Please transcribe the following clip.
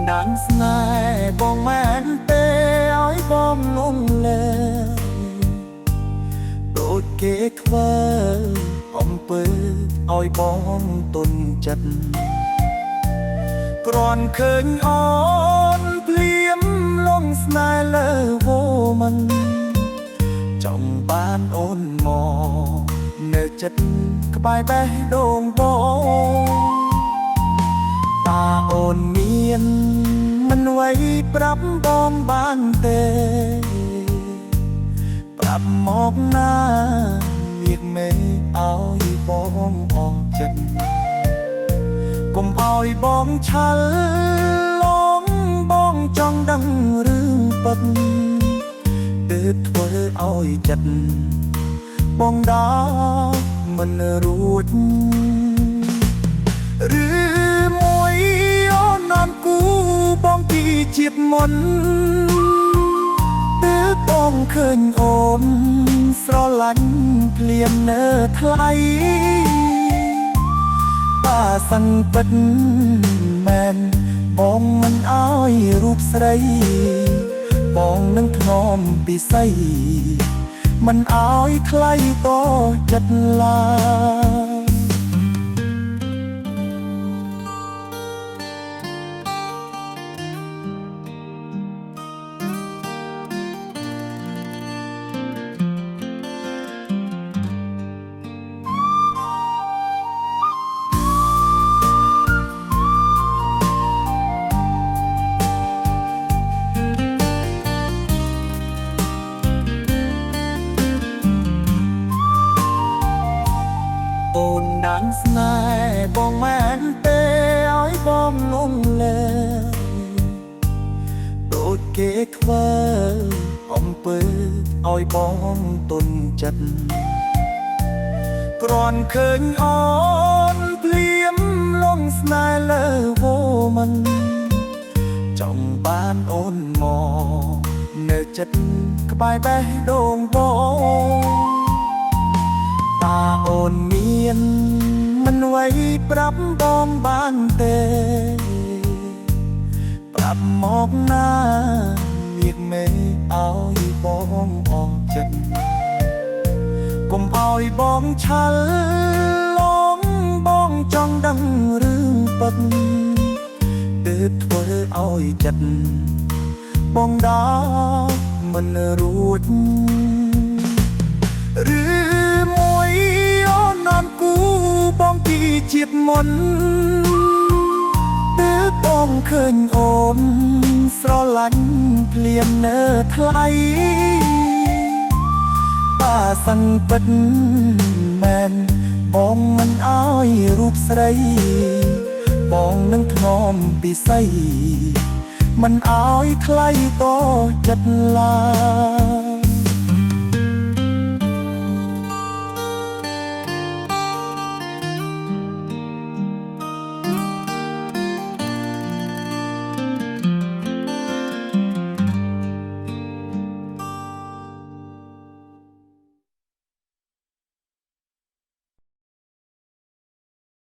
นางสนายបងមែនទេឲ្យបងលងលែដូចគេធ្វើអំពើឲ្យបងទុនចិត្តគ្រាន់ឃើញអូនភ្លៀមលងស្នេហ៍លើវមិនចង់បានអូនមកនៅចិត្តក្បែរបេះដូងបងតាអូនមានមិនໄວប្រាប់បងបានទេប្រាប់មកណាមាសមេឲ្យបងអងចិត្តកុំឲ្យបងឆាល់ឡងបងចង់ដឹងរឿងពិតទើបធ្វើឲ្យចិត្តបងដើរមិនរួចឬមួយអូននាំគូបងពីជាតិមុនទើបបងឃើញអូនស្រឡាញ់ភ្លាមនៅថ្លៃតាសឹងពិតមែនបងមិនអើយរូបស្រីបងនឹងធ្នមពិសីមិនអើយថ្លៃតចិត្តឡើយអូនដានស្នេហ៍បងមែនទេឲ្យបងលងលែដូចគេធ្វើអំពើឲ្យបងទុនចិត្តគ្រាន់ឃើញអូនភ្លៀមលងស្នេហ៍លើវមិនចង់បានអូនមកនៅចិត្តក្បែរបេះដូងបងតាអូនមានមិនໄວប្រាប់បងបានទេប្រាប់មកណាមាសមេឲ្យបងអងចិត្តកុំឲ្យបងឆាល់ឡងបងចង់ដឹងរឿងពិតទើបធ្វើឲ្យចិត្តបងដើរមិនរួចឬមួយអូននាំគូបងពីជាតិមុនទើបបងឃើញអូនស្រឡាញ់ភ្លាមនៅថ្លៃតាសឹងពិតមែនបងមិនអើយរូបស្រីបងនឹងធ្នមពិសីមិនអើយថ្លៃតចិត្តឡើយ